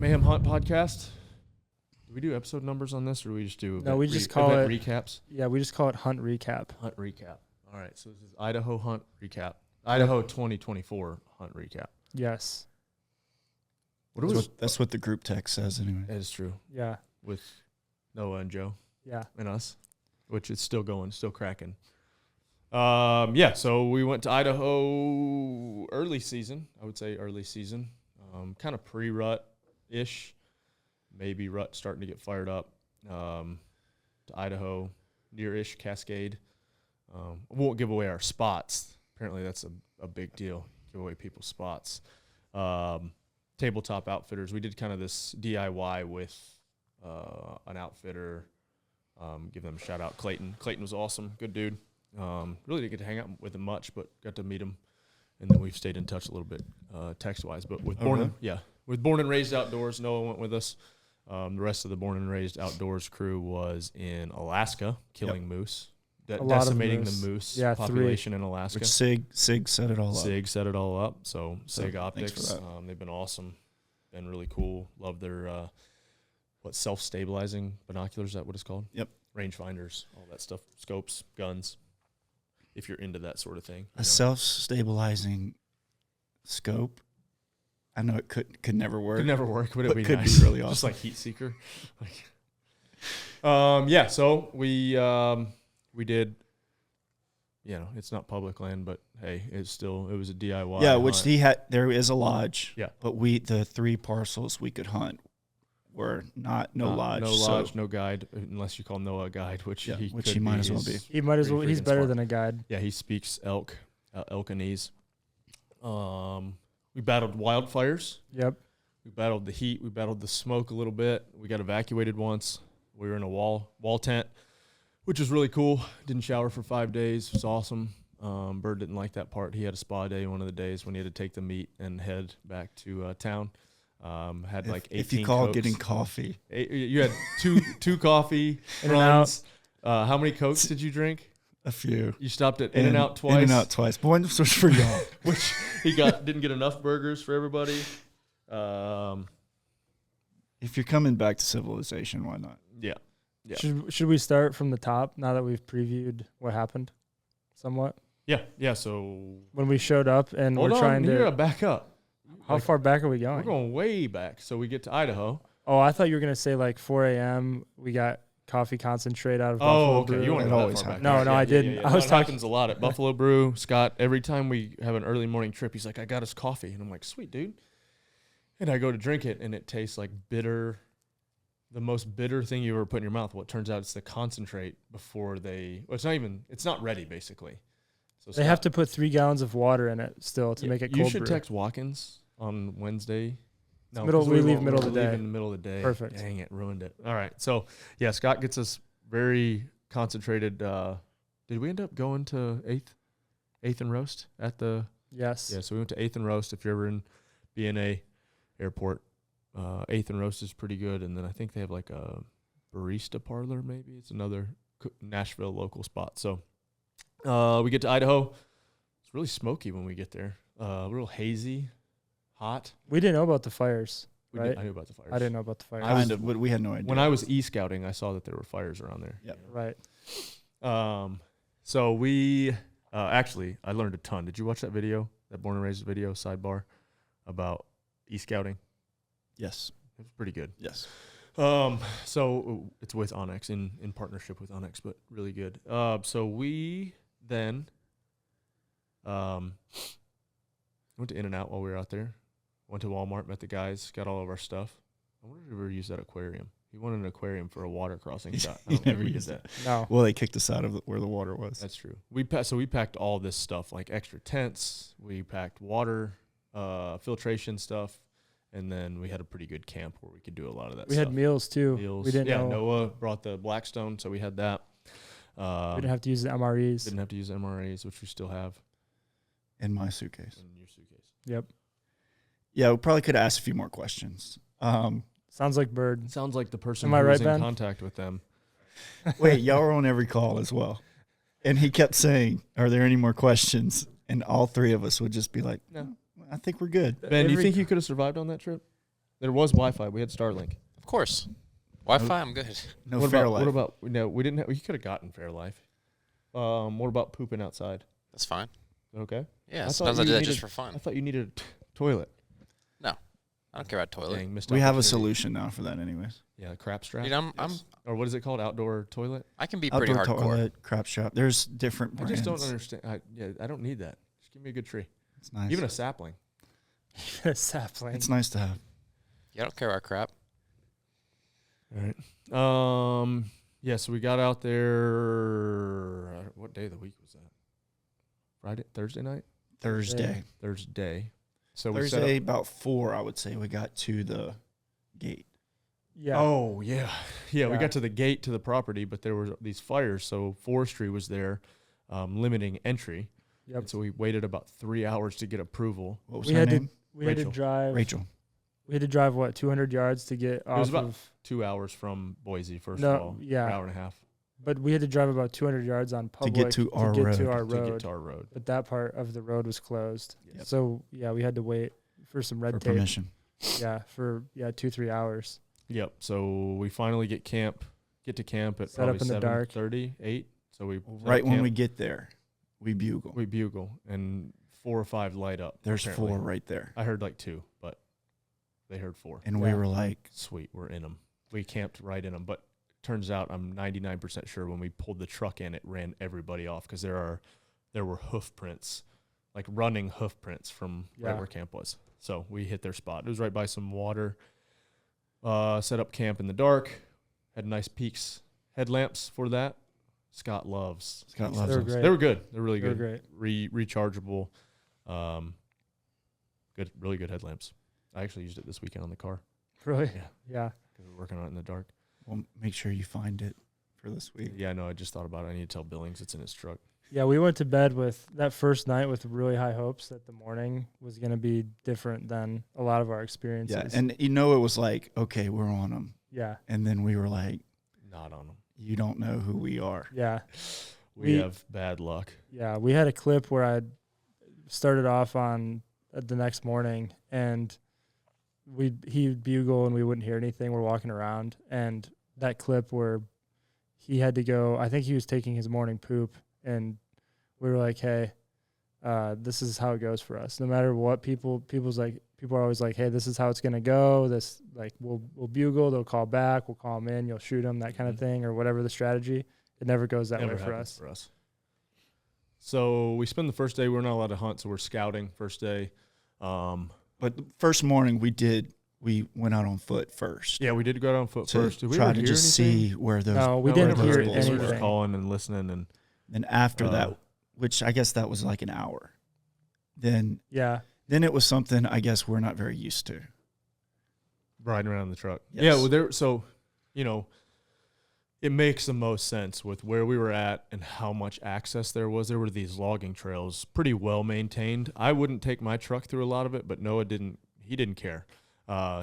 Mayhem Hunt podcast. Do we do episode numbers on this, or do we just do we just call it recaps? Yeah, we just call it Hunt Recap. Hunt Recap. All right, so this is Idaho Hunt Recap. Idaho 2024 Hunt Recap. Yes. That's what the group text says anyway. That is true. Yeah. With Noah and Joe. Yeah. And us, which is still going, still cracking. Yeah, so we went to Idaho early season. I would say early season. Kind of pre-rut-ish. Maybe rut starting to get fired up. To Idaho, near-ish Cascade. We won't give away our spots. Apparently that's a big deal. Give away people's spots. Tabletop Outfitters. We did kind of this DIY with an outfitter. Give them a shout out. Clayton. Clayton was awesome. Good dude. Really didn't get to hang out with him much, but got to meet him. And then we've stayed in touch a little bit text-wise. But with with Born and Raised Outdoors, Noah went with us. The rest of the Born and Raised Outdoors crew was in Alaska, killing moose, decimating the moose population in Alaska. Which SIG set it all up. SIG set it all up. So SIG Optics, they've been awesome, been really cool. Love their self-stabilizing binoculars. Is that what it's called? Yep. Rangefinders, all that stuff, scopes, guns. If you're into that sort of thing, a self-stabilizing scope. I know it could never work. Could never work, but it would be could nice. Be really awesome. Just like heat seeker. So we did. It's not public land, but hey, it was a DIY. Yeah, which hunt. There is a lodge. Yeah, but the 3 parcels we could hunt were no lodge. No lodge, no guide, unless you call Noah a guide, which he might as well be. He might as well. He's better than a guide. Yeah, he speaks Elkanese. We battled wildfires. Yep. We battled the heat. We battled the smoke a little bit. We got evacuated once. We were in a wall tent, which was really cool. Didn't shower for 5 days. It was awesome. Bird didn't like that part. He had a spa day one of the days when he had to take the meat and head back to town. Had like 18 If you call Cokes. Getting coffee. You had two coffee runs. How many Cokes did you drink? A few. You stopped at In-N-Out twice? In-N-Out twice. One was for y'all. Which he didn't get enough burgers for everybody. If you're coming back to civilization, why not? Yeah. Should we start from the top now that we've previewed what happened somewhat? Yeah. So when we showed up and we're trying to back up. How far back are we going? We're going way back. So we get to Idaho. Oh, I thought you were going to say like 4 a.m. We got coffee concentrate out of Buffalo Brew. You want to go that far back. No, I didn't. Yeah. It happens a lot at Buffalo Brew. Scott, every time we have an early morning trip, he's like, I got us coffee. And I'm like, sweet, dude. And I go to drink it, and it tastes like bitter, the most bitter thing you ever put in your mouth. Well, it turns out it's the concentrate before it's not ready, basically. So they have to put 3 gallons of water in it still to make it cold. You should text Watkins on Wednesday. No, we leave middle of the day. In the middle of the day. Perfect. Dang it, ruined it. All right. So, yeah, Scott gets us very concentrated. Did we end up going to 8th and Roast at the? Yes. Yeah, so we went to 8th and Roast. If you're ever in BNA Airport, 8th and Roast is pretty good. And then I think they have like a barista parlor maybe. It's another Nashville local spot. So we get to Idaho. It's really smoky when we get there. Real hazy. Hot. We didn't know about the fires, right? I knew about the fires. I didn't know about the fires. We had no idea. When I was e-scouting, I saw that there were fires around there. Yeah. Right. So we actually, I learned a ton. Did you watch that video, that Born and Raised video, sidebar, about e-scouting? Yes. It was pretty good. Yes. So it's with Onyx, in partnership with Onyx, but really good. So we then went to In-N-Out while we were out there. Went to Walmart, met the guys, got all of our stuff. I wonder if we ever used that aquarium. He wanted an aquarium for a water crossing shot. I don't think we did that. No. Well, they kicked us out of where the water was. That's true. We packed all this stuff, like extra tents. We packed water, filtration stuff, and then we had a pretty good camp where we could do a lot of that stuff. We had meals, too. We didn't know. Noah brought the Blackstone, so we had that. We didn't have to use the MREs. Didn't have to use the MREs, which we still have. In my suitcase. In your suitcase. Yep. Yeah, we probably could ask a few more questions. Sounds like Bird. Sounds like the person who was in contact with them. Wait, y'all were on every call as well. And he kept saying, are there any more questions? And all 3 of us would just be like, no, I think we're good. Ben, do you think you could have survived on that trip? There was Wi-Fi. We had Starlink. Of course. Wi-Fi, I'm good. No what fair about, life. What about? No, we didn't. We could have gotten Fairlife. What about pooping outside? That's fine. Okay. Yeah, I thought sometimes I you do that needed- just for fun. I thought you needed a toilet. I don't care about toilet. Dang, missed We have a opportunity. solution now for that, anyways. Yeah, crap strap. Dude, I'm Or what is it called? Outdoor toilet. I can be pretty Outdoor hardcore. toilet, crap strap. There's different I brands. just don't understand. I don't need that. Just give me a good tree. It's nice. Even a sapling. Sapling. It's nice to have. Yeah, I don't care about crap. All right. Yeah. So we got out there. What day of the week was that? Friday, Thursday night, Thursday. Thursday. So we set Thursday, up. about 4, I would say, we got to the gate. Yeah. Oh yeah, yeah. We Yeah. got to the gate to the property, but there were these fires, so forestry was there, limiting entry. Yep. And so we waited about 3 hours to get approval. What was We her had to name? We had to Rachel. drive. Rachel. We had to drive what 200 yards to get off was about of. 2 hours from Boise, first No, of all. yeah. An hour and a half But we had to drive about 200 yards on public get to our to road. get to our to get road. to our road. But that part of the road was closed. Yep. So yeah, we had to wait for some red For tape. permission. Yeah, for 2-3 hours. Yep. So we finally get to camp at Set up probably in the dark. 7:30, 8. So we set Right up when camp, we get there, we bugle. we bugle, and 4 or 5 light up. There's apparently. 4 right there. I heard like 2, but they heard 4. And we Yeah. were like, Sweet, we're in them. We camped right in them. But turns out I'm 99% sure when we pulled the truck in, it ran everybody off because there were hoof prints, like running hoof prints from right Yeah. where camp was. So we hit their spot. It was right by some water. Set up camp in the dark. Had nice Peaks headlamps for that. Scott loves. Scott Peaks loves They were them. great. They were good. They're really They were good. great. Rechargeable. Good, really good headlamps. I actually used it this weekend on the car Really? Yeah. Yeah. because we were working on it in the dark. Well, make sure you find it for this week. Yeah, no, I just thought about it. I need to tell Billings it's in his truck. Yeah, we went to bed with that first night with really high hopes that the morning was going to be different than a lot of our experiences. Yeah, and it was like, okay, we're on them. yeah, And then we were like, Not on them. you don't know who we are. yeah, We We- have bad luck. yeah. We had a clip where I started off on the next morning, and he'd bugle and we wouldn't hear anything. We're walking around, and that clip where he had to go. I think he was taking his morning poop, and we were like, hey. This is how it goes for us. No matter what people are always like, hey, this is how it's gonna go. This like we'll bugle, they'll call back, we'll call them in, you'll shoot them, that kind of thing, or whatever the strategy. It never goes that Never way for happens us. So we spend the first day. We're not allowed to hunt, so we're scouting first day. But the first morning we went out on foot first. Yeah, we did go out on foot To first. Did we try ever to hear just anything? see where those. No, we No, didn't never hear heard anything. We were just anything. calling and listening, and And after Uh, that, which I guess that was like an hour, then Yeah, it was something I guess we're not very used to. riding around in the truck. Yes. Yeah, well, there. So, it makes the most sense with where we were at and how much access there was. There were these logging trails, pretty well maintained. I wouldn't take my truck through a lot of it, but Noah didn't. He didn't care.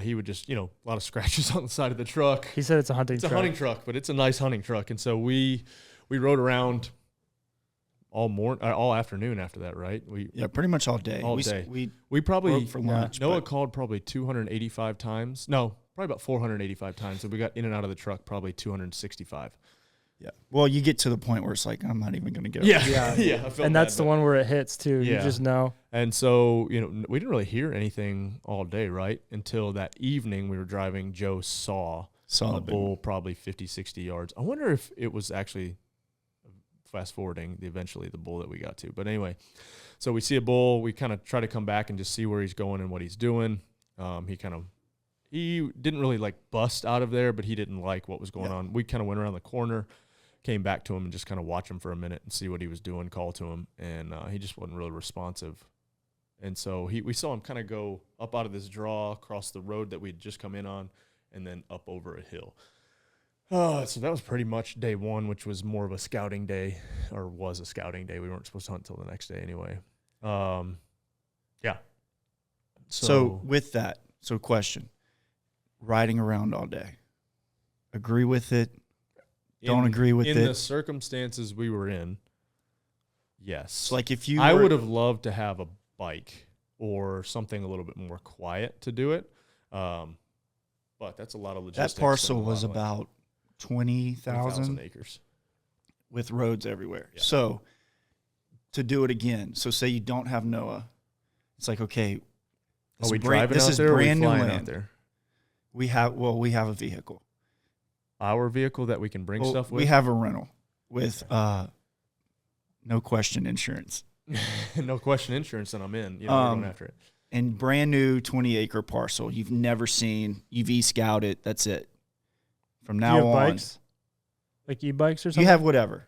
He would just, a lot of scratches on the side of the truck. he said it's a hunting It's truck. a hunting truck, but it's a nice hunting truck. And so we rode around all afternoon after that, right? Yeah, pretty much all day. All we, day. We We probably broke for lunch. Noah but called probably 285 times. No, probably about 485 times. So we got in and out of the truck probably 265. yeah. Well, you get to the point where it's like I'm not even going to go. Yeah, Yeah. yeah. I felt And that's bad, the but- one where it hits too. You Yeah. just know. And so we didn't really hear anything all day, right? Until that evening we were driving. Joe saw Saw a the big bull probably 50, 60 yards. I wonder if it was actually fast forwarding eventually the bull that we got to. But anyway, so we see a bull. We kind of try to come back and just see where he's going and what he's doing. He didn't really like bust out of there, but he didn't like what was going on. We kind of went around the corner, came back to him and just kind of watch him for a minute and see what he was doing, call to him. And he just wasn't really responsive. And so we saw him kind of go up out of this draw across the road that we'd just come in on and then up over a hill. So that was pretty much day one, which was more of a scouting day, or was a scouting day. We weren't supposed to hunt until the next day anyway. Yeah. So with that, question, riding around all day, agree with it? Don't agree with in it? the circumstances we were in, yes. It's like if you I were- would have loved to have a bike or something a little bit more quiet to do it. but that's a lot of logistics. That parcel and a was lot of, about 20,000 acres. with roads everywhere. Yeah. So to do it again, so say you don't have Noah, it's like, okay, Are we driving out there or are we flying out there? We have a vehicle. Our vehicle that we can bring stuff with? We have a rental with no question insurance. No question insurance, and I'm in. We're going after it. And brand new 20-acre parcel. You've never seen. You've e-scouted. That's it. From now you have on. bikes? Like e-bikes or something? You have whatever.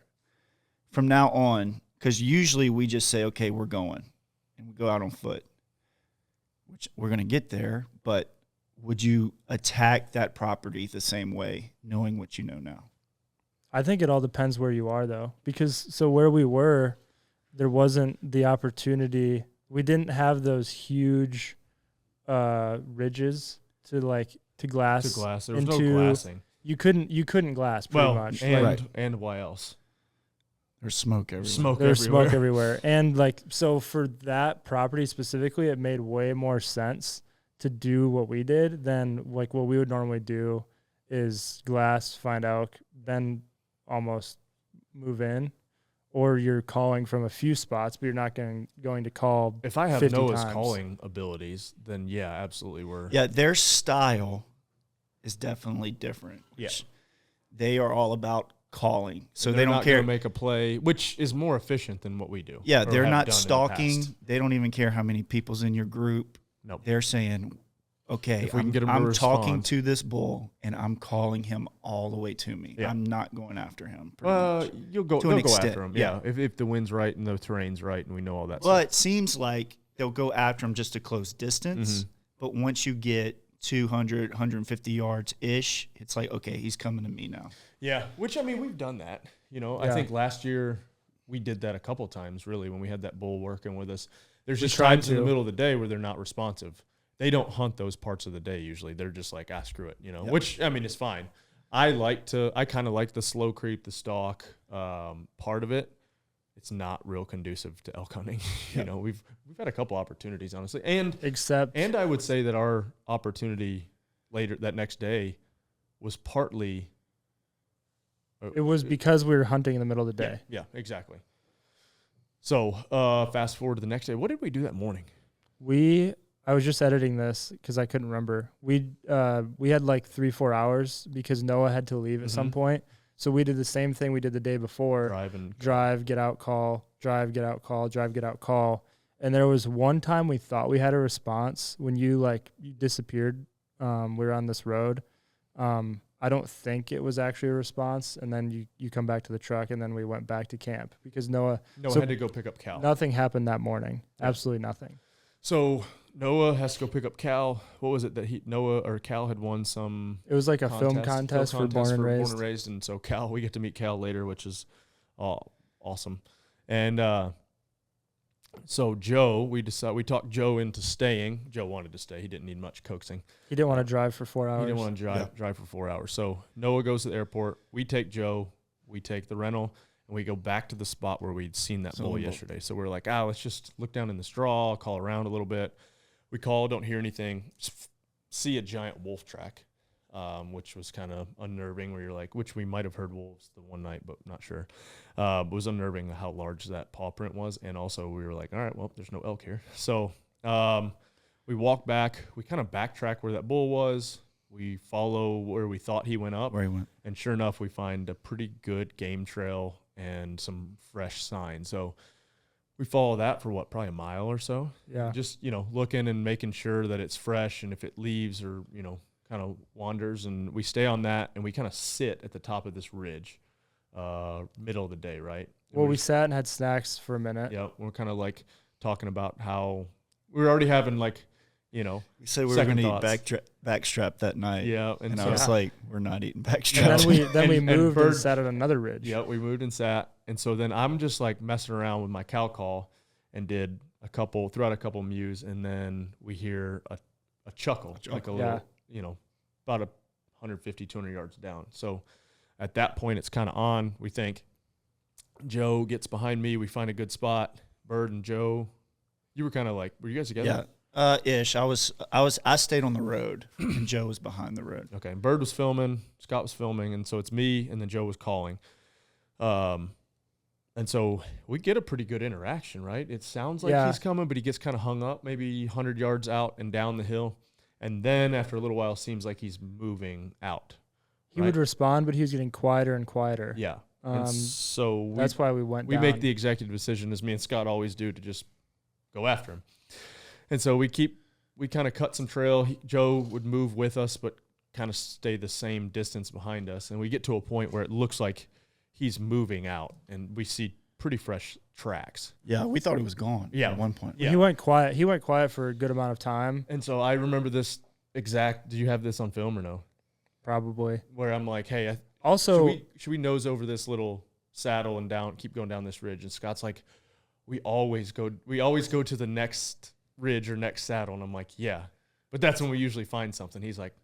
From now on, because usually we just say, okay, we're going. And we go out on foot. Which we're going to get there, but would you attack that property the same way, knowing what you know now? I think it all depends where you are, though. Because so where we were, there wasn't the opportunity. We didn't have those huge ridges to glass. To glass. There was no glassing. You couldn't glass pretty much. And why else? There's smoke everywhere. There's smoke everywhere. And so for that property specifically, it made way more sense to do what we did than what we would normally do is glass, find out, then almost move in. Or you're calling from a few spots, but you're not going to call. If I have 50 Noah's times. calling abilities, then yeah, absolutely we're. Yeah, their style is definitely different. Yeah. They are all about calling. So they They're don't not care. gonna make a play, which is more efficient than what we do. Yeah, or they're have not done in the stalking. past. They don't even care how many people's in your group. Nope. They're saying, okay, If we can get 'em to I'm talking respond. to this bull and I'm calling him all the way to me. Yeah. I'm not going after him. Much. You'll go. To an They'll go extent, after him. yeah. Yeah. If the wind's right and the terrain's right and we know all that. Well, stuff. it seems like they'll go after him just to close distance. Mhm. But once you get 200, 150 yards ish, it's like, okay, he's coming to me now. Yeah. Which we've done that. I Yeah. think last year we did that a couple times. Really, when we had that bull working with us, there's We just tried times in the to. middle of the day where they're not responsive. They don't hunt those parts of the day usually. They're just like, screw it, Yep. which is fine. I kind of like the slow creep, the stalk part of it. It's not real conducive to elk hunting. Yep. We've had a couple opportunities, honestly. And I would say that our opportunity later that next day was partly. it was because we were hunting in the middle of the day. Yeah, exactly. So fast forward to the next day. What did we do that morning? I was just editing this because I couldn't remember. We had 3-4 hours because Noah had to leave at some Mhm. point. So we did the same thing we did the day before. Drive, get out, call, drive, get out, call, drive, get out, call. And there was one time we thought we had a response when you disappeared. We were on this road. I don't think it was actually a response. And then you come back to the truck and then we went back to camp because Noah had to go pick up Cal. Nothing happened that morning. Yeah. Absolutely nothing. So Noah has to go pick up Cal. What was it that Noah or Cal had won some? It was like a film contest for born and raised. Born and raised, and so we get to meet Cal later, which is awesome. And so Joe, we talked Joe into staying. Joe wanted to stay. He didn't need much coaxing. He didn't want to drive for 4 hours. He didn't want to drive for 4 hours. So Noah goes to the airport. We take Joe. We take the rental. And we go back to the spot where we'd seen that bull yesterday. So we're like, let's just look down in the straw, call around a little bit. We call, don't hear anything. See a giant wolf track, which was kind of unnerving where you're like, which we might have heard wolves the one night, but not sure. It was unnerving how large that paw print was. And also we were like, all right, well, there's no elk here. So we walk back. We kind of backtrack where that bull was. We follow where we thought he went up. Where he went. And sure enough, we find a pretty good game trail and some fresh signs. So we follow that for probably a mile or so. Yeah. Just, looking and making sure that it's fresh and if it leaves or, kind of wanders. And we stay on that and we kind of sit at the top of this ridge, middle of the day, right? Well, we sat and had snacks for a minute. Yeah. We're kind of talking about how we were already having we said we were going to eat backstrap that night. Yeah. And I was like, we're not eating backstrap. And then we moved and sat at another ridge. Yeah, we moved and sat. And so then I'm just messing around with my cow call and threw out a couple mews. And then we hear a chuckle, like a little, about 150, 200 yards down. So at that point, it's kind of on. We think Joe gets behind me. We find a good spot. Bird and Joe, you were kind of were you guys together? Yeah. Ish. I stayed on the road, and Joe was behind the road. Okay. Bird was filming, Scott was filming, and so it's me, and then Joe was calling. And so we get a pretty good interaction, right? It sounds like he's coming, but he gets kind of hung up, maybe 100 yards out and down the hill. And then after a little while, it seems like he's moving out. He would respond, but he was getting quieter and quieter. Yeah. And so that's why we went down. We make the executive decision, as me and Scott always do, to just go after him. And so we kind of cut some trail. Joe would move with us, but kind of stay the same distance behind us. And we get to a point where it looks like he's moving out, and we see pretty fresh tracks. Yeah, we thought he was gone at one point. Yeah. He went quiet. He went quiet for a good amount of time. And so I remember this exact – do you have this on film or no? Probably. Where I'm like, hey, should we nose over this little saddle and keep going down this ridge? And Scott's like, we always go to the next ridge or next saddle. And I'm like, yeah. But that's when we usually find something. He's like,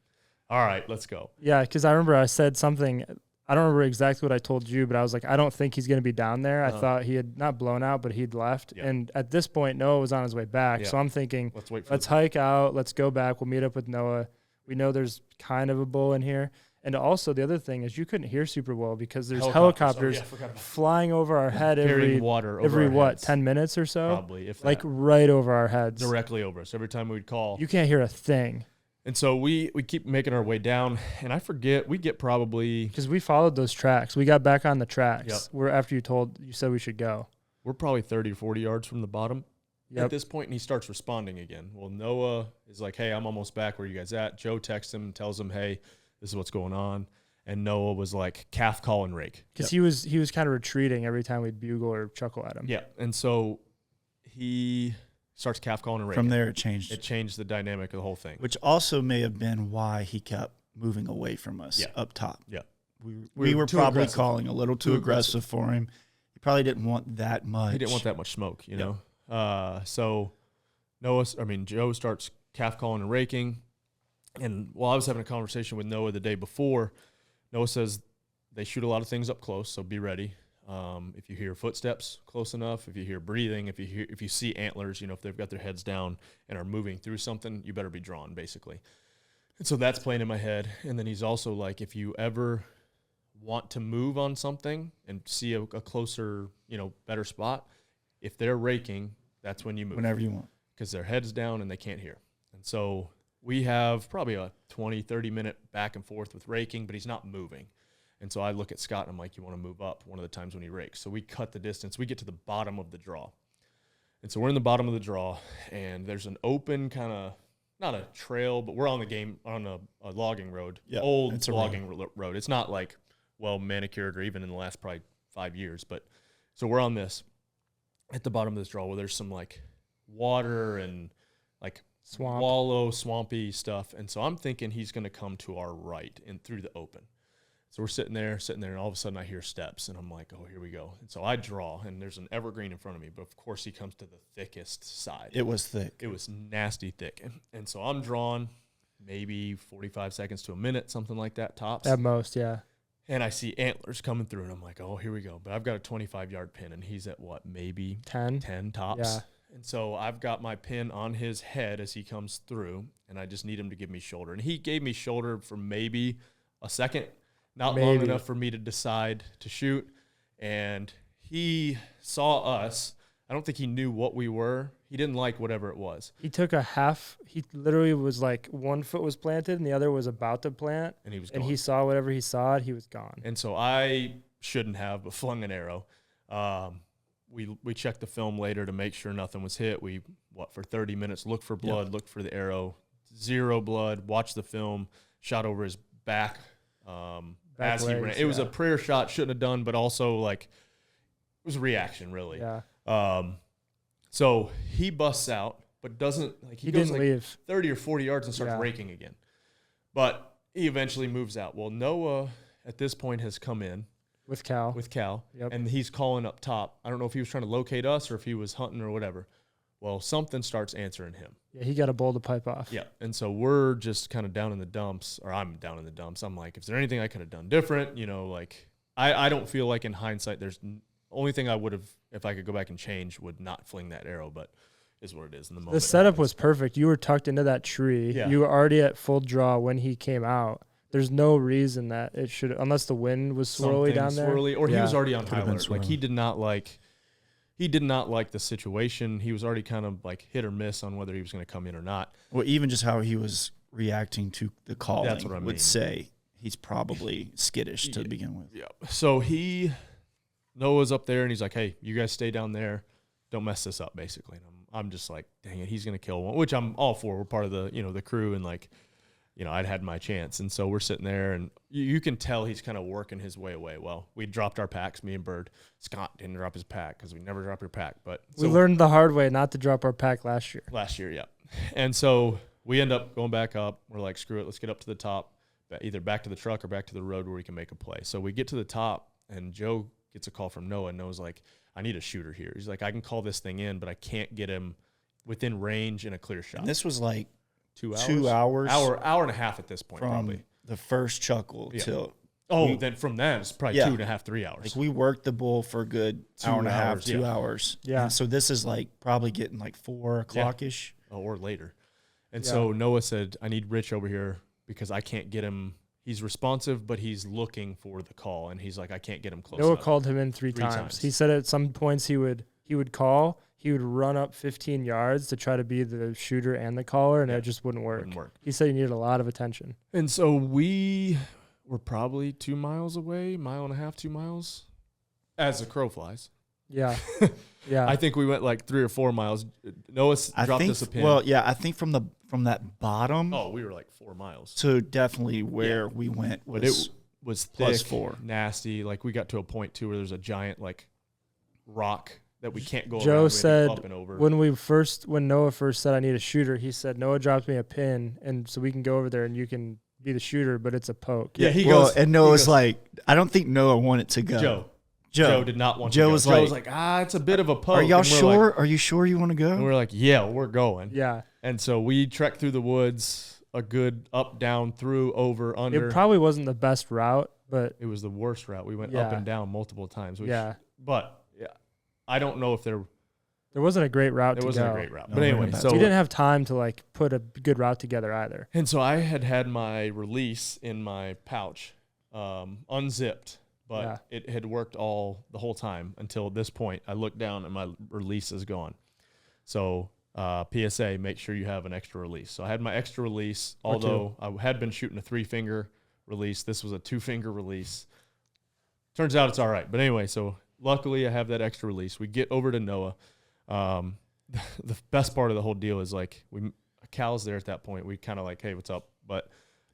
all right, let's go. Yeah, because I remember I said something – I don't remember exactly what I told you, but I was like, I don't think he's going to be down there. I thought he had not blown out, but he'd left. Yeah. And at this point, Noah was on his way back. Yeah. So I'm thinking, let's hike out. Let's go back. We'll meet up with Noah. We know there's kind of a bull in here. And also the other thing is you couldn't hear super well because there's helicopters flying over our head every 10 minutes or so? Probably. Like right over our heads. Directly over us. Every time we'd call. You can't hear a thing. And so we keep making our way down, and I forget, we get probably... Because we followed those tracks. We got back on the tracks after you said we should go. We're probably 30 or 40 yards from the bottom at this point, and he starts responding again. Well, Noah is like, hey, I'm almost back. Where are you guys at? Joe texts him and tells him, hey, this is what's going on. And Noah was like, calf, call, and rake. Because he was kind of retreating every time we'd bugle or chuckle at him. Yeah, and so he... starts calf calling and raking. From there, it changed. It changed the dynamic of the whole thing. Which also may have been why he kept moving away from us up top. Yeah. We were probably calling a little too aggressive for him. He probably didn't want that much. He didn't want that much smoke, you know. So Joe starts calf calling and raking. And while I was having a conversation with Noah the day before, Noah says they shoot a lot of things up close, so be ready. If you hear footsteps close enough, if you hear breathing, if you see antlers, if they've got their heads down and are moving through something, you better be drawn, basically. And so that's playing in my head. And then he's also like, if you ever want to move on something and see a closer, better spot, if they're raking, that's when you move. Whenever you want. Because their head's down and they can't hear. And so we have probably a 20, 30-minute back and forth with raking, but he's not moving. And so I look at Scott, and I'm like, you want to move up one of the times when he rakes. So we cut the distance. We get to the bottom of the draw. And so we're in the bottom of the draw, and there's an open kind of, not a trail, but we're on a logging road, old logging road. It's not like well manicured or even in the last probably 5 years. But so we're on this at the bottom of this draw where there's some like water and like swampy stuff. And so I'm thinking he's going to come to our right and through the open. So we're sitting there, and all of a sudden I hear steps, and I'm like, oh, here we go. And so I draw, and there's an evergreen in front of me, but of course he comes to the thickest side. It was thick. It was nasty thick. And so I'm drawn maybe 45 seconds to a minute, something like that, tops. At most, yeah. And I see antlers coming through, and I'm like, oh, here we go. But I've got a 25-yard pin, and he's at what, maybe 10 tops? Yeah. And so I've got my pin on his head as he comes through, and I just need him to give me shoulder. And he gave me shoulder for maybe a second. Not long enough for me to decide to shoot. And he saw us. I don't think he knew what we were. He didn't like whatever it was. He took he literally was like 1 foot was planted and the other was about to plant. And he was gone. And he saw whatever he saw, he was gone. And so I shouldn't have, but flung an arrow. We checked the film later to make sure nothing was hit. We, for 30 minutes, looked for blood, looked for the arrow. 0 blood, watched the film, shot over his back. As he ran. It was a prayer shot, shouldn't have done, but also like it was a reaction, really. Yeah. So he busts out, but doesn't like he goes didn't like leave 30 or 40 yards and starts raking again. But he eventually moves out. Well, Noah at this point has come in with Cal. And he's calling up top. I don't know if he was trying to locate us or if he was hunting or whatever. Well, something starts answering him. Yeah, he got a bull to pipe off. Yeah, and so we're just kind of down in the dumps, or I'm down in the dumps. I'm like, is there anything I could have done different? Like I don't feel like in hindsight there's only thing I would have, if I could go back and change, would not fling that arrow. But is what it is in the moment. The setup was perfect. You were tucked into that tree. Yeah. You were already at full draw when he came out. There's no reason that it should, unless the wind was swirly down there. Swirly, or he was already on high Could've been alert. Like swirly. he did not like the situation. He was already kind of like hit or miss on whether he was going to come in or not. Well, even just how he was reacting to the calling That's what I mean. would say he's probably skittish to Yeah. begin with. Yeah. So Noah's up there and he's like, "Hey, you guys stay down there. Don't mess this up," basically. And I'm just like, dang it, he's going to kill one, which I'm all for. We're part of the, the crew, and like, I'd had my chance. And so we're sitting there, and you can tell he's kind of working his way away. Well, we dropped our packs, me and Bird. Scott didn't drop his pack because we never drop your pack. But We learned the hard way not to drop our pack last year. last year, yeah. And so we end up going back up. We're like, screw it, let's get up to the top, either back to the truck or back to the road where we can make a play. So we get to the top, and Joe gets a call from Noah, and Noah's like, I need a shooter here. He's like, I can call this thing in, but I can't get him within range in a clear shot. And this was like 2 hours? 2 hours Hour and a half at this point, from probably. the first chuckle Yeah. till Then from then, it's probably Yeah. 2.5, 3 hours. like we worked the bull for a good 2 hour and a half, hours, 2 yeah. hours. Yeah. And so this is like probably getting like 4 o'clock ish. Or later. And Yeah. so Noah said, I need Rich over here because I can't get him. He's responsive, but he's looking for the call. And he's like, I can't get him close Noah enough. called him in three times. He said at some points he would call, he would run up 15 yards to try to be the shooter and the caller, and Yeah. it just wouldn't work. Wouldn't work. He said he needed a lot of attention. And so we were probably 2 miles away, 1.5 miles, 2 miles, as the crow flies. Yeah. Yeah. I think we went like 3 or 4 miles. Noah dropped us a pin. Well, yeah, I think from that bottom Oh, we were like 4 miles. to definitely where we went was But it was thick, plus 4. nasty. Like we got to a point too where there's a giant like rock that we can't go around. Joe We had to go said up and over. when Noah first said I need a shooter, he said Noah dropped me a pin, and so we can go over there and you can be the shooter, but it's a poke. yeah, he well, goes. and he Noah's goes, like, I don't think Noah wanted to go. Joe did not want Joe to go. was Joe was like, like, it's a bit of a poke. Are y'all And we're sure? like- Are you sure you want to go? and we're like, yeah, we're going. Yeah. And so we trekked through the woods, a good up, down, through, over, under. It probably wasn't the best route, but It was the worst route. We went up Yeah. and down multiple times. Which, yeah, But yeah, I don't know if there wasn't a great route to wasn't go. a great route. No, But we're in anyway, a bad so We didn't have time to like put a good route together either. and so I had my release in my pouch, unzipped, but Yeah. it had worked the whole time until this point. I looked down and my release is gone. So PSA, make sure you have an extra release. So I had my extra release, Or two. although I had been shooting a 3-finger release. This was a 2-finger release. Turns out it's all right. But anyway, so luckily I have that extra release. We get over to Noah. The best part of the whole deal is like Cal's there at that point. We kind of like, hey, what's up? But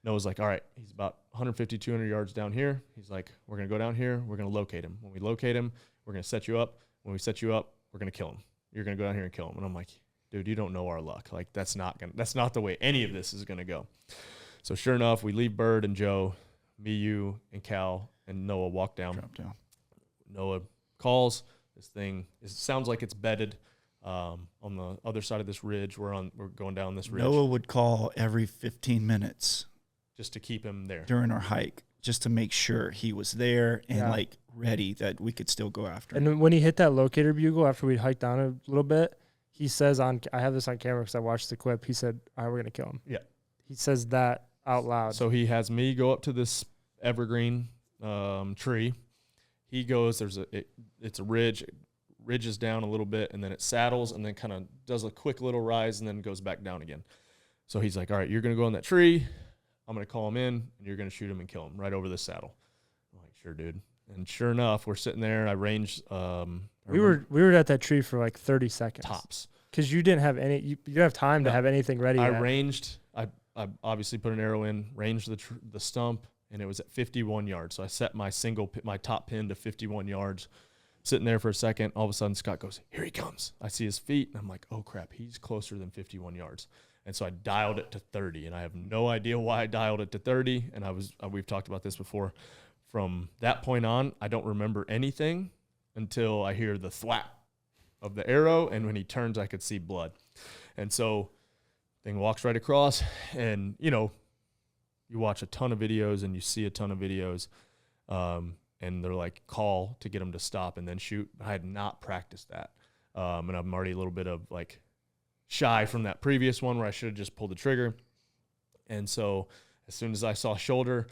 Noah's like, all right, he's about 150, 200 yards down here. He's like, we're going to go down here. We're going to locate him. When we locate him, we're going to set you up. When we set you up, we're going to kill him. You're going to go down here and kill him. And I'm like, dude, you don't know our luck. Like that's not the way any of this is going to go. So sure enough, we leave Bird and Joe, me, you, and Cal, and Noah walk down. Drop down. Noah calls. This thing sounds like it's bedded on the other side of this ridge. We're going down this ridge Noah would call every 15 minutes just to keep him there. during our hike just to make sure he was there and Yeah. like ready that we could still go after him. And when he hit that locator bugle after we hiked down a little bit, he says I have this on camera because I watched the clip. He said, all right, we're going to kill him. Yeah. He says that out loud. So he has me go up to this evergreen tree. He goes, it's a ridge. It ridges down a little bit, and then it saddles, and then kind of does a quick little rise, and then goes back down again. So he's like, all right, you're going to go in that tree. I'm going to call him in, and you're going to shoot him and kill him right over this saddle. I'm like, sure, dude. And sure enough, we're sitting there. I ranged. we were at that tree for like 30 seconds. tops. Because you didn't have you didn't have time to No. have anything ready I yet. ranged. I obviously put an arrow in, ranged the stump, and it was at 51 yards. So I set my top pin to 51 yards. Sitting there for a second, all of a sudden Scott goes, "Here he comes!" I see his feet, and I'm like, "Oh crap, he's closer than 51 yards." And so I dialed it to 30, and I have no idea why I dialed it to 30. And we've talked about this before. From that point on, I don't remember anything until I hear the thwap of the arrow, and when he turns, I could see blood. And so thing walks right across, and you watch a ton of videos and you see a ton of videos, and they're like, call to get him to stop and then shoot. I had not practiced that, and I'm already a little bit of like shy from that previous one where I should have just pulled the trigger. And so as soon as I saw shoulder,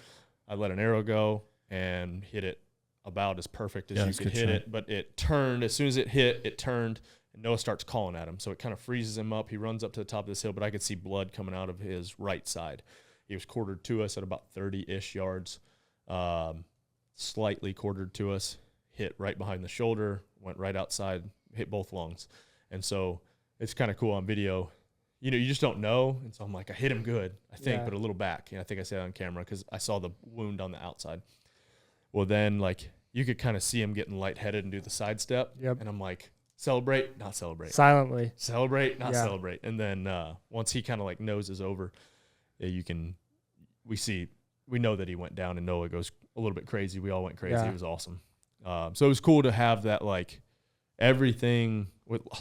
I let an arrow go and hit it about as perfect as you could hit it. But it turned. As soon as it hit, it turned, and Noah starts calling at him. So it kind of freezes him up. He runs up to the top of this hill, but I could see blood coming out of his right side. He was quartered to us at about 30-ish yards, slightly quartered to us, hit right behind the shoulder, went right outside, hit both lungs. And so it's kind of cool on video. You know, you just don't know. And so I'm like, I hit him good, I think, but a little back. I think I said it on camera because I saw the wound on the outside. Well, then, like, you could kind of see him getting lightheaded and do the sidestep. Yep. And I'm like, celebrate, not celebrate. Silently. Celebrate, not celebrate. And then once he kind of, like, noses over, we know that he went down, and Noah goes a little bit crazy. We all went crazy. It was awesome. So it was cool to have that, like, everything.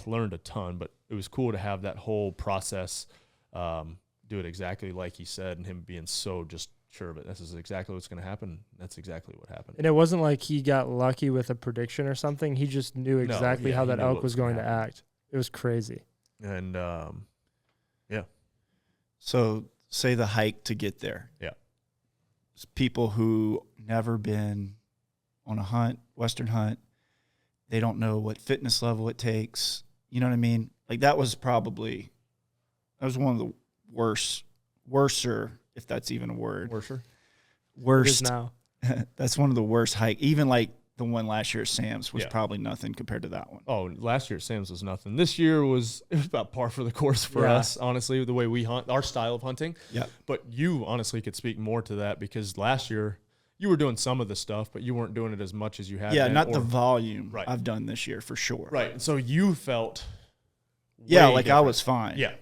Learned a ton, but it was cool to have that whole process, do it exactly like he said, and him being so just sure of it. This is exactly what's going to happen. That's exactly what happened. And it wasn't like he got lucky with a prediction or something. He just knew exactly how that elk was going to act. It was crazy. And, So say the hike to get there. Yeah. People who never been on a hunt, Western hunt, they don't know what fitness level it takes. You know what I mean? Like that was one of the worser, if that's even a word. Worst. Now. That's one of the worst hike. Even like the one last year at Sam's was probably nothing compared to that one. Oh, last year at Sam's was nothing. This year it was about par for the course for us, honestly, the way we hunt, our style of hunting. Yeah. But you honestly could speak more to that because last year you were doing some of the stuff, but you weren't doing it as much as you had. Yeah, not the volume I've done this year for sure. Right. And so you felt like different. I was fine. Yeah.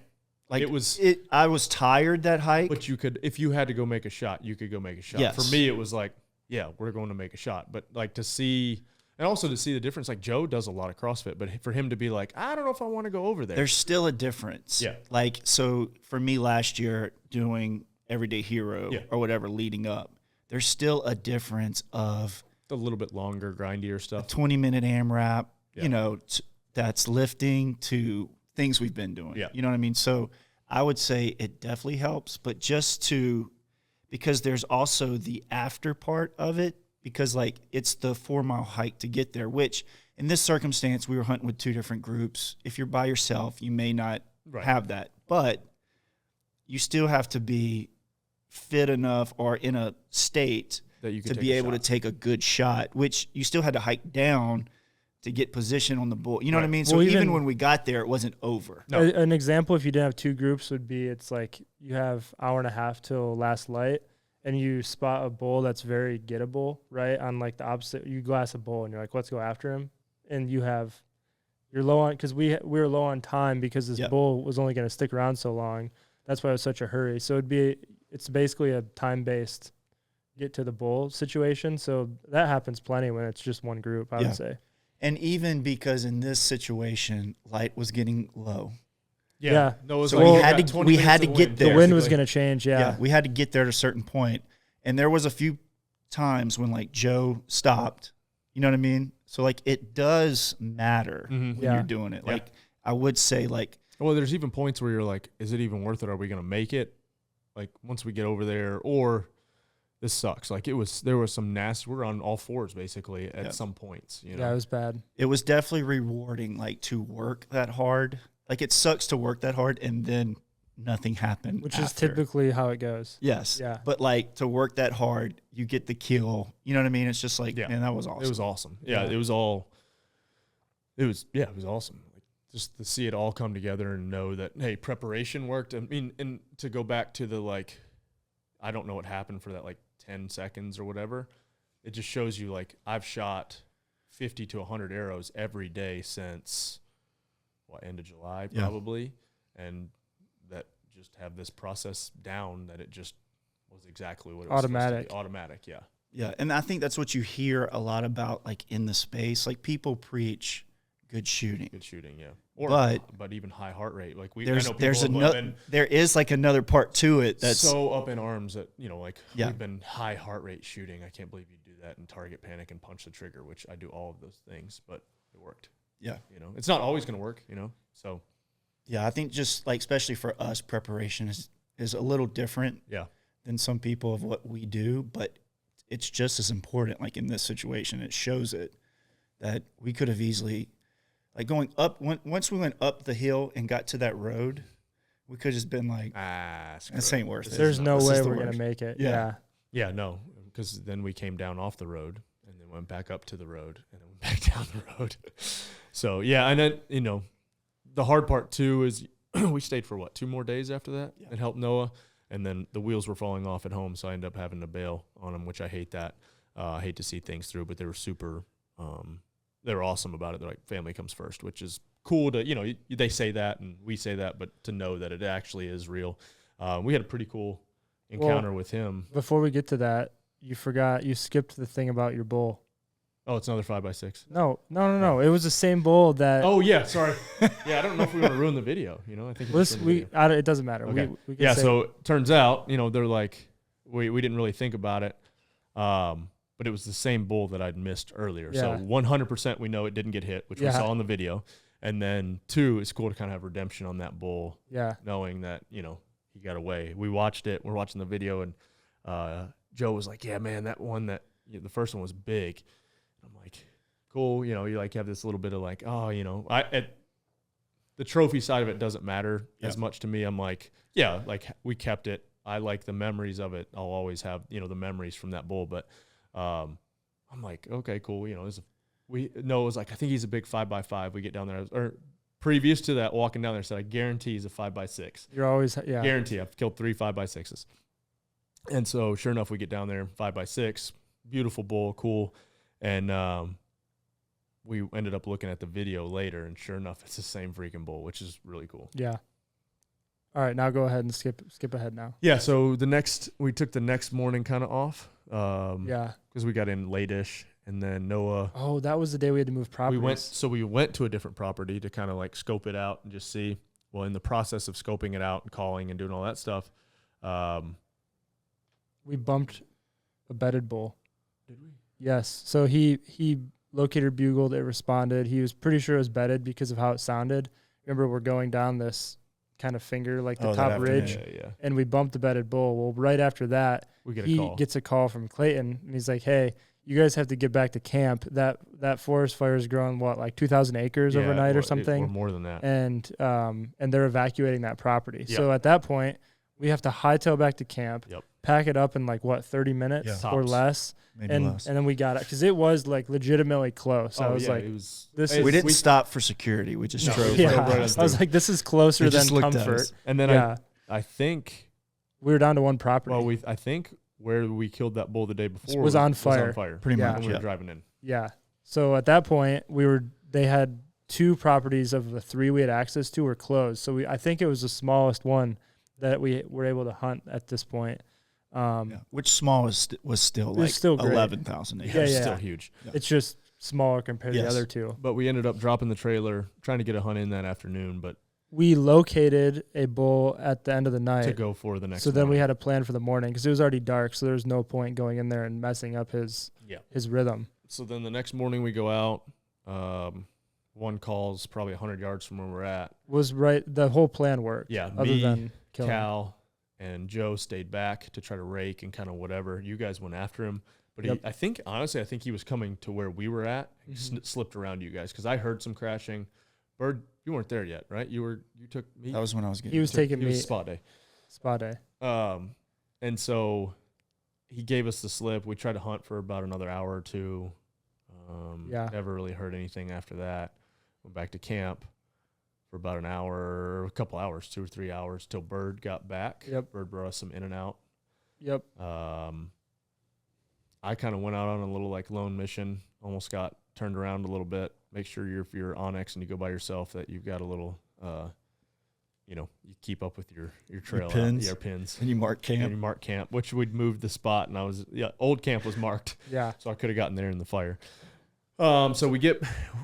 Like it was I was tired that hike. But you could, if you had to go make a shot, you could go make a shot. Yes. For me, it was like, yeah, we're going to make a shot. But like to see, and also to see the difference, like Joe does a lot of CrossFit, but for him to be like, I don't know if I want to go over there. There's still a difference. Yeah. Like, so for me last year doing Everyday Hero or whatever leading up, there's still a difference of a little bit longer, grindier stuff. 20-minute AMRAP, you know, that's lifting to things we've been doing. Yeah. You know what I mean? So I would say it definitely helps, but because there's also the after part of it, because like it's the 4-mile hike to get there, which in this circumstance, we were hunting with 2 different groups. If you're by yourself, you may not have that, but you still have to be fit enough or in a state that you to be able to take a good shot, which you still had to hike down to get position on the bull. You know what I mean? So even when we got there, it wasn't over. No. An example, if you didn't have 2 groups, would be it's like you have1.5 hours till last light, and you spot a bull that's very gettable, right? On like the opposite, you glass a bull, and you're like, let's go after him. And you're low on, because we were low on time because this bull was only going to stick around so long. That's why it was such a hurry. So it's basically a time-based get to the bull situation. So that happens plenty when it's just one group, I would say. And even because in this situation, light was getting low. Yeah. No, so we had to get there. The wind was going to change, yeah. We had to get there at a certain point. And there was a few times when like Joe stopped. You know what I mean? So like it does matter when you're doing it. Like I would say like. Well, there's even points where you're like, is it even worth it? Are we going to make it? Like once we get over there, or this sucks. Like there was some nasty, we're on all fours basically at some points. You know? Yeah, it was bad. It was definitely rewarding like to work that hard. Like it sucks to work that hard and then nothing happened. Which is typically how it goes. Yes. Yeah. But like to work that hard, you get the kill. You know what I mean? It's just like, man, that was awesome. It was awesome. Yeah. It was awesome. Just to see it all come together and know that, hey, preparation worked. I mean, and to go back to the, like, I don't know what happened for that, like, 10 seconds or whatever. It just shows you, like, I've shot 50 to 100 arrows every day since, end of July probably. And that just have this process down that it just was exactly what it was automatic. Supposed to be. Automatic, yeah. Yeah, and I think that's what you hear a lot about, like, in the space. Like, people preach good shooting. Good shooting, yeah. Or, but even high heart rate. Like there is like another part to it that's so up in arms that, you know, like we've been high heart rate shooting. I can't believe you do that and target panic and punch the trigger, which I do all of those things, but it worked. Yeah. You know, it's not always going to work, you know, so. Yeah, I think just like especially for us, preparation is a little different Yeah. than some people of what we do, but it's just as important. Like in this situation, it shows it that we could have easily, like going up once we went up the hill and got to that road, we could have just been like, this ain't worth it. There's no This way is the we're going worst. to make it. Yeah. Yeah. Yeah, no, because then we came down off the road and then went back up to the road and then went back down the road. So, yeah, and then, the hard part too is we stayed for 2 more days after that and helped Noah. And then the wheels were falling off at home, so I ended up having to bail on them, which I hate that. I hate to see things through, but they were super they were awesome about it. They're like, family comes first, which is cool to, they say that and we say that, but to know that it actually is real. We had a pretty cool encounter with him. Before we get to that, you skipped the thing about your bull. Oh, it's another 5x6. No. It was the same bull that. Oh yeah, sorry. Yeah, I don't know if we want to ruin the video. I think it doesn't matter. Okay. We can say so it turns out, they're like, we didn't really think about it, but it was the same bull that I'd missed earlier. Yeah. So 100% we know it didn't get hit, which we saw in the video. And then 2, it's cool to kind of have redemption on that bull. Yeah. Knowing that he got away. We watched it. We're watching the video, and Joe was like, "Yeah, man, that one the first one was big." I'm like, cool. You like have this little bit of like, the trophy side of it doesn't matter as much to me. I'm like, yeah, like we kept it. I like the memories of it. I'll always have, the memories from that bull. But I'm like, okay, cool. Noah was like, I think he's a big 5x5. We get down there, or previous to that, walking down there, said, I guarantee he's a 5x6. You're always, Guarantee. I've killed 3 5x6s. And so sure enough, we get down there, 5x6, beautiful bull, cool. And we ended up looking at the video later, and sure enough, it's the same freaking bull, which is really cool. Yeah. All right, now go ahead and skip ahead now. Yeah, so we took the next morning kind of off. Because we got in late-ish, and then Noah. Oh, that was the day we had to move properties. We went to a different property to kind of like scope it out and just see. Well, in the process of scoping it out and calling and doing all that stuff, we bumped a bedded bull. Did we? Yes. So he locator bugled, it responded. He was pretty sure it was bedded because of how it sounded. Remember, we're going down this kind of finger, like the top ridge, and we bumped the bedded bull. Well, right after that, he gets a call from Clayton, and he's like, hey, you guys have to get back to camp. That forest fire has grown, like 2,000 acres overnight or something? Or more than that. And they're evacuating that property. Yep. So at that point, we have to hightail back to camp, pack it up in 30 minutes or less. Maybe less. And then we got it because it was like legitimately close. I was like, we didn't stop for security. We just drove. Yeah, I was like, this is closer than comfort. And then I think we were down to one property. Well, I think where we killed that bull the day before was on fire. Pretty much. When we were driving in. Yeah. So at that point, they had 2 properties of the 3 we had access to were closed. So I think it was the smallest one that we were able to hunt at this point. Which small was still like still 11,000 acres. Yeah. Still huge. Yeah. It's just smaller compared to the other 2. But we ended up dropping the trailer, trying to get a hunt in that afternoon, but we located a bull at the end of the night to go for the next. So then we had a plan for the morning because it was already dark, so there was no point going in there and messing up his rhythm. So then the next morning we go out. One call's probably 100 yards from where we're at. Was right. The whole plan worked. Yeah, other than killing Cal and Joe stayed back to try to rake and kind of whatever. You guys went after him, but I think he was coming to where we were at. He slipped around you guys because I heard some crashing. Bird, you weren't there yet, right? You took me. That was when I was getting. He was taking me. It was spot day. Spot day. And so he gave us the slip. We tried to hunt for about another hour or 2. Never really heard anything after that. Went back to camp for about an hour, a couple hours, 2 or 3 hours till Bird got back. Yep. Bird brought us some in and out. Yep. I kind of went out on a little like lone mission. Almost got turned around a little bit. Make sure if you're Onyx and you go by yourself that you've got a little, you keep up with your trail, your pins, and you mark camp. Which we'd moved the spot, and old camp was marked. Yeah. So I could have gotten there in the fire. So we get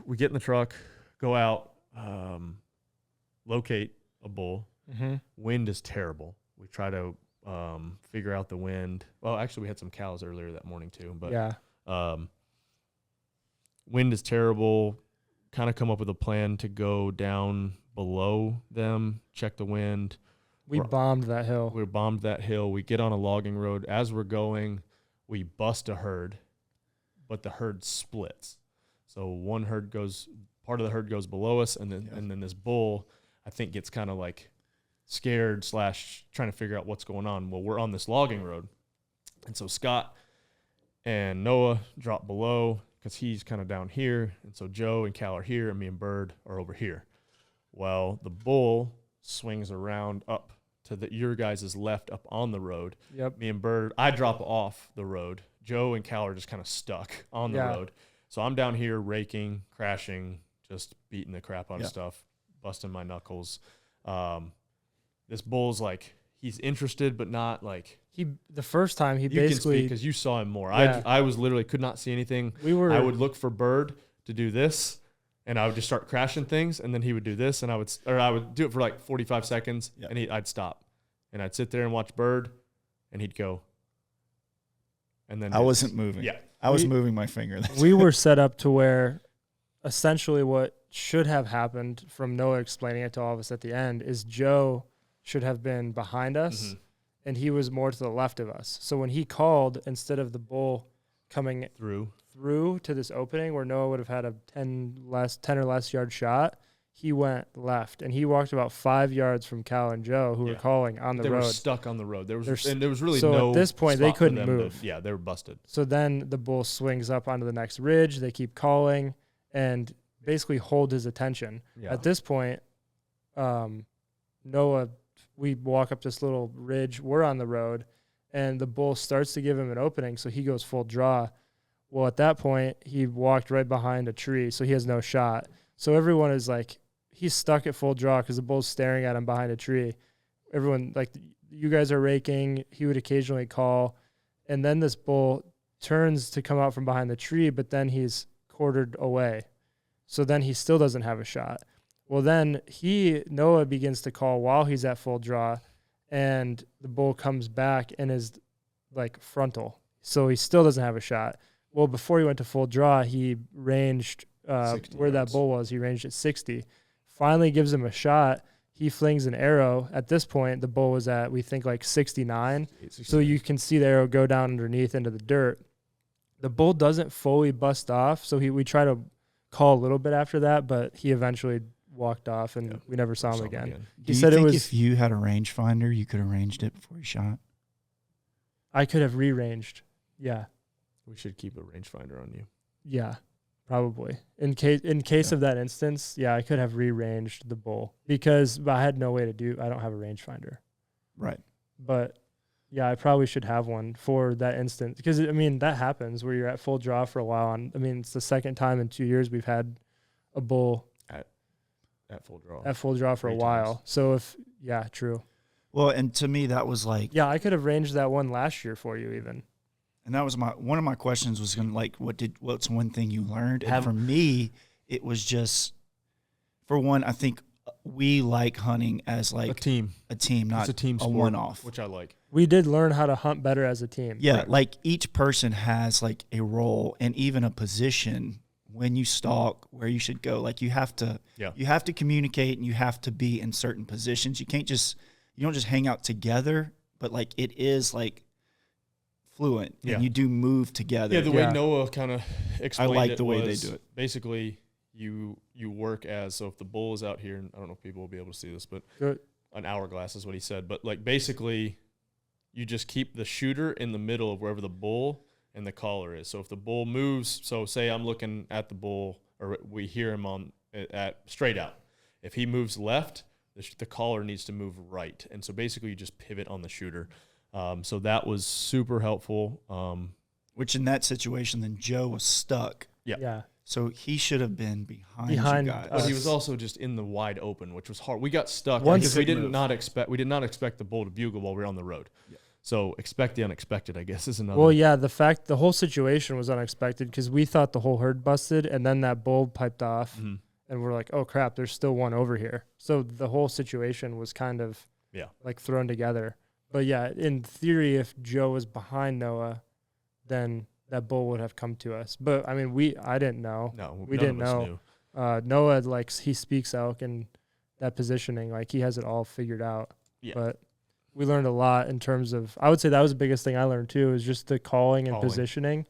in the truck, go out, locate a bull. Mm-hmm. Wind is terrible. We try to figure out the wind. Well, actually, we had some cows earlier that morning too. But wind is terrible. Kind of come up with a plan to go down below them, check the wind. We bombed that hill. We bombed that hill. We get on a logging road. As we're going, we bust a herd, but the herd splits. So one herd goes, part of the herd goes below us, and then this bull, I think, gets kind of like scared / trying to figure out what's going on. Well, we're on this logging road, and so Scott and Noah drop below because he's kind of down here, and so Joe and Cal are here, and me and Bird are over here. Well, the bull swings around up to your guys' left up on the road. Yep. Me and Bird, I drop off the road. Joe and Cal are just kind of stuck on the road. So I'm down here raking, crashing, just beating the crap out of stuff, busting my knuckles. This bull's like, he's interested, but not like. The first time he you basically. because you saw him more. Yeah. I was literally could not see anything. I would look for Bird to do this, and I would just start crashing things, and then he would do this, and I would do it for like 45 seconds, and I'd stop, and I'd sit there and watch Bird, and he'd go. And then I wasn't moving. Yeah. I was moving my finger. We were set up to where essentially what should have happened, from Noah explaining it to all of us at the end, is Joe should have been behind us, and he was more to the left of us. So when he called, instead of the bull coming through to this opening where Noah would have had a 10 or less yard shot, he went left, and he walked about 5 yards from Cal and Joe, who were calling on the road. They were stuck on the road. There was really so no. At this point, they spot for couldn't them move. They were busted. So then the bull swings up onto the next ridge. They keep calling and basically hold his attention. Yeah. At this point, Noah, we walk up this little ridge. We're on the road, and the bull starts to give him an opening, so he goes full draw. Well, at that point, he walked right behind a tree, so he has no shot. So everyone is like, he's stuck at full draw because the bull's staring at him behind a tree. Everyone, like, you guys are raking. He would occasionally call. And then this bull turns to come out from behind the tree, but then he's quartered away. So then he still doesn't have a shot. Well, then Noah begins to call while he's at full draw, and the bull comes back and is like frontal. So he still doesn't have a shot. Well, before he went to full draw, he ranged where yards. that bull was. He ranged at 60. Finally gives him a shot. He flings an arrow. At this point, the bull was at, we think, like 69. So you can see the arrow go down underneath into the dirt. The bull doesn't fully bust off, so we try to call a little bit after that, but he eventually walked off, and we never saw him again. He said it was. If you had a rangefinder, you could have ranged it before you shot? I could have re-ranged. Yeah. We should keep a rangefinder on you. Yeah, probably. In case of that instance, I could have re-ranged the bull because I had no way to I don't have a rangefinder. Right. But yeah, I probably should have one for that instance because, I mean, that happens where you're at full draw for a while. And I mean, it's the second time in 2 years we've had a bull at full draw. At full draw for a while. So true. Well, and to me, that was like. Yeah, I could have ranged that one last year for you even. And that was one of my questions was going to like, what's one thing you learned? And for me, it was just, for one, I think we like hunting as like a team, not a team sport, one-off, which I like. We did learn how to hunt better as a team. Yeah. Right. Like each person has like a role and even a position when you stalk, where you should go. Like you have to communicate and you have to be in certain positions. You don't just hang out together, but like it is like fluent and you do move together. Yeah, the way Noah kind of explained it, I like the way they do it. Basically, you work as, so if the bull is out here, and I don't know if people will be able to see this, but an hourglass is what he said. But like basically, you just keep the shooter in the middle of wherever the bull and the caller is. So if the bull moves, so say I'm looking at the bull, or we hear him at straight out. If he moves left, the caller needs to move right, and so basically you just pivot on the shooter. So that was super helpful. Which in that situation, then Joe was stuck. Yeah. So he should have been behind you guys. But he was also just in the wide open, which was hard. We got stuck because we did not expect the bull to bugle while we were on the road. Yeah. So expect the unexpected, I guess, is another. Well, yeah, the whole situation was unexpected because we thought the whole herd busted, and then that bull piped off, and we're like, oh crap, there's still one over here. So the whole situation was kind of like thrown together. But yeah, in theory, if Joe was behind Noah, then that bull would have come to us. But I mean, I didn't know. No, we didn't know. Noah, he speaks elk, and that positioning. Like he has it all figured out. Yeah. But we learned a lot in terms of, I would say that was the biggest thing I learned too, is just the calling and positioning.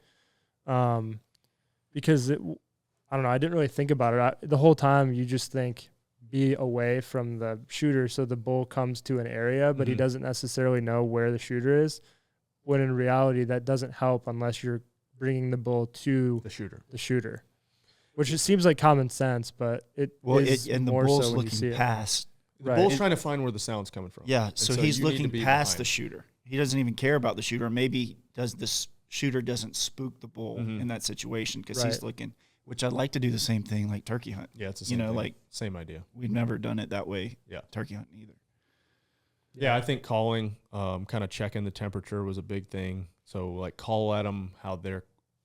Because I don't know, I didn't really think about it. The whole time you just think be away from the shooter so the bull comes to an area, but he doesn't necessarily know where the shooter is, when in reality that doesn't help unless you're bringing the bull to the shooter, which it seems like common sense, but it is and the more bull's so when you see looking it. past. The bull's trying to find where the sound's coming from. Yeah, And so you he's need to looking be past behind. the shooter. He doesn't even care about the shooter. Maybe shooter doesn't spook the bull in that situation because he's looking. Which I'd like to do the same thing like turkey hunt. Yeah, it's the same thing. like same idea. We've never done it that way. Yeah, turkey hunting either. Yeah, I think calling, kind of checking the temperature was a big thing. So like call at them how they're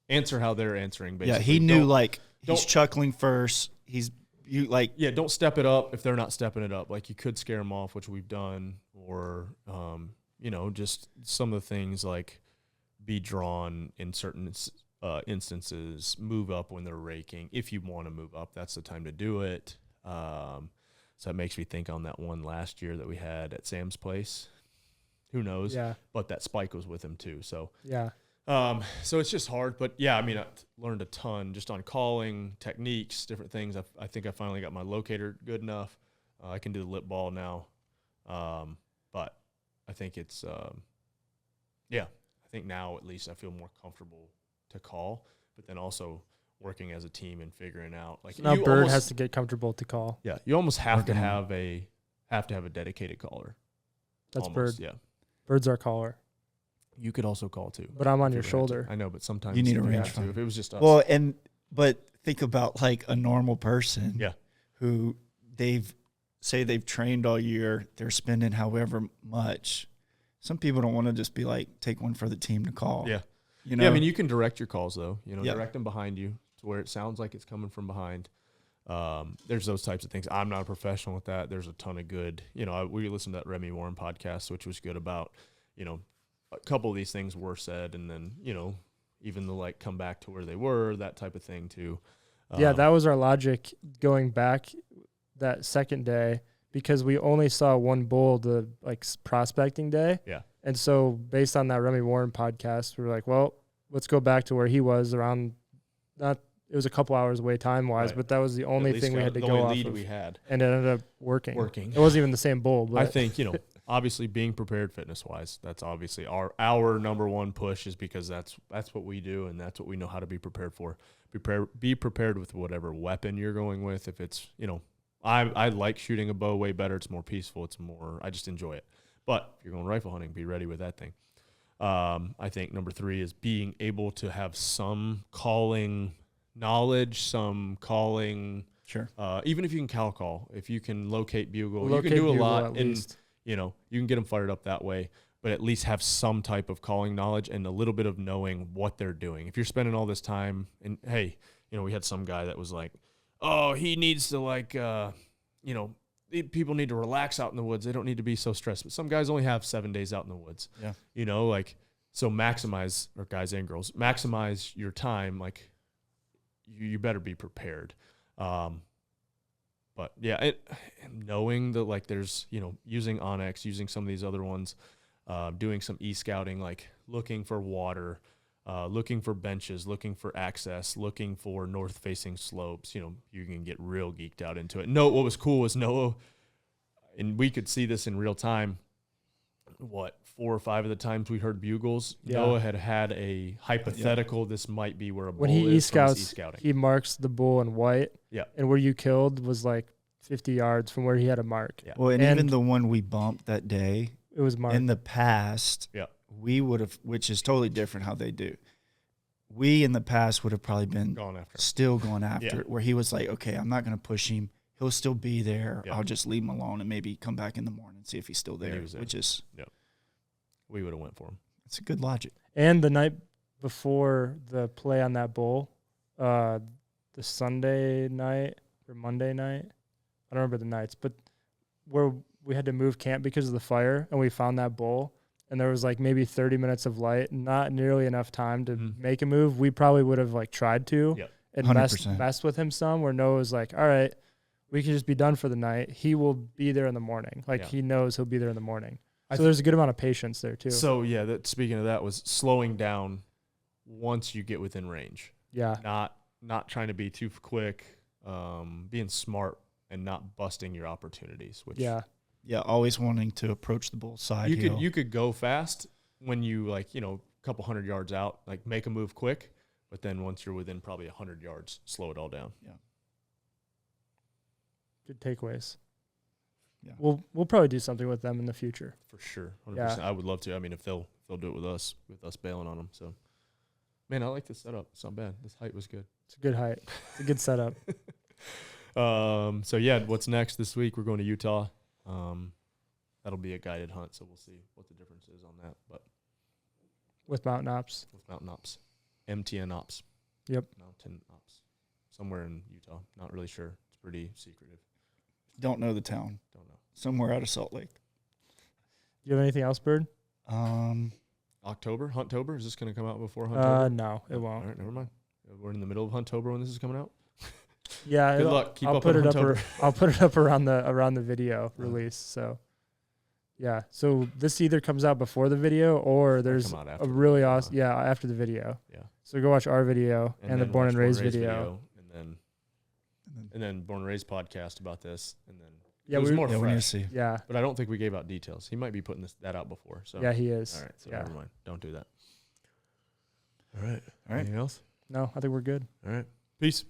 answering. Basically, Yeah, he knew he's chuckling first. Don't step it up if they're not stepping it up. Like you could scare them off, which we've done, or just some of the things like be drawn in certain instances, move up when they're raking. If you want to move up, that's the time to do it. So that makes me think on that one last year that we had at Sam's place. Who knows? Yeah. But that spike was with him too. So yeah. So it's just hard. But yeah, I mean, I learned a ton just on calling, techniques, different things. I think I finally got my locator good enough. I can do the lip ball now. But I think it's I think now at least I feel more comfortable to call, but then also working as a team and figuring out like now Bird has to get comfortable to call. Yeah, you almost have to have a dedicated caller. That's almost, Bird. Yeah, Bird's our caller. You could also call too, but I'm on your shoulder. I know, but sometimes you need a we range have to. If it was just us. Well, but think about like a normal person. Yeah. Who they've trained all year. They're spending however much. Some people don't want to just be like, take one for the team to call. Yeah. Yeah, I mean, you can direct your calls though. Yeah. Direct them behind you to where it sounds like it's coming from behind. There's those types of things. I'm not a professional with that. There's a ton of good. We listened to that Remy Warren podcast, which was good about. A couple of these things were said, and then even the come back to where they were, that type of thing too. Yeah, that was our logic going back that second day because we only saw one bull the prospecting day. Yeah. And so based on that Remy Warren podcast, we were like, well, let's go back to where he was around it was a couple hours away time wise, but that was the only thing we had to go off of. We had. And it ended up working. It wasn't even the same bull. But I think, obviously being prepared fitness wise, that's obviously our number one push is because that's what we do and that's what we know how to be prepared for. Be prepared with whatever weapon you're going with. If it's, I like shooting a bow way better. It's more peaceful. I just enjoy it. But if you're going rifle hunting, be ready with that thing. I think number 3 is being able to have some calling knowledge, some calling. Sure. Even if you can cow call, if you can locate bugle, you can do a bugle lot. And, least. you can get them fired up that way. But at least have some type of calling knowledge and a little bit of knowing what they're doing. If you're spending all this time, and hey, we had some guy that was like, oh, he needs to people need to relax out in the woods. They don't need to be so stressed. But some guys only have 7 days out in the woods. Yeah. So maximize, or guys and girls, maximize your time. Like you better be prepared. But yeah, knowing that there's, using Onyx, using some of these other ones, doing some e-scouting, looking for water, looking for benches, looking for access, looking for north-facing slopes. You can get real geeked out into it. What was cool was Noah, and we could see this in real time, 4 or 5 of the times we heard bugles, Noah had a hypothetical, this might be where a bull when he is from his e-scouts, e-scouting. he marks the bull in white. Yeah. And where you killed was 50 yards from where he had a mark. Yeah. Well, and even the one we bumped that day, it was marked. in the past, we would have, which is totally different how they do. We in the past would have probably been still going after it, where he was like, okay, I'm not going to push him. He'll still be there. I'll just leave him alone and maybe come back in the morning and see if he's still there, which is. We would have went for him. It's a good logic. And the night before the play on that bull, the Sunday night or Monday night, I don't remember the nights, but where we had to move camp because of the fire, and we found that bull, and there was maybe 30 minutes of light, not nearly enough time to make a move. We probably would have tried to and messed with him some, where Noah was like, all right, we can just be done for the night. He will be there in the morning. Like Yeah. he knows he'll be there in the morning. I So th- there's a good amount of patience there too. So yeah, speaking of that, was slowing down once you get within range. Yeah. Not trying to be too quick, being smart and not busting your opportunities. Which Yeah. Yeah, always wanting to approach the bull side. you could go fast when you a couple 100 yards out, like make a move quick, but then once you're within probably 100 yards, slow it all down. Good takeaways. Yeah. We'll probably do something with them in the future. For sure, 100%. Yeah. I would love to. I mean, if they'll do it with us bailing on them. So, man, I like this setup. It's not bad. This height was good. It's a good height. It's a good setup. So yeah, what's next this week? We're going to Utah. That'll be a guided hunt, so we'll see what the difference is on that. But With mountain ops. with mountain ops, MTN ops. Yep. Mountain ops, somewhere in Utah. Not really sure. It's pretty secretive. Don't know the town. Don't know. Somewhere out of Salt Lake. Do you have anything else, Bird? October, Hunttober. Is this going to come out before Hunttober? No, it All won't. right, never mind. We're in the middle of Hunttober when this is coming out. Yeah. Good it'll- luck. Keep I'll up put on it up. Hunttober. I'll put it up around the video release. So, yeah. So this either comes out before the video or there's come out after a the really video. awesome. Yeah, after the video. Yeah. So go watch our video and the then Born watch and Raised video. and then Born and Raised podcast about this, and then Yeah, it was we- more Yeah, we need to fresh. see. Yeah. But I don't think we gave out details. He might be putting that out before. So Yeah, he is. all right. So yeah. never mind. Don't do that. All right. All right. Anything else? No, I think we're good. All right. Peace.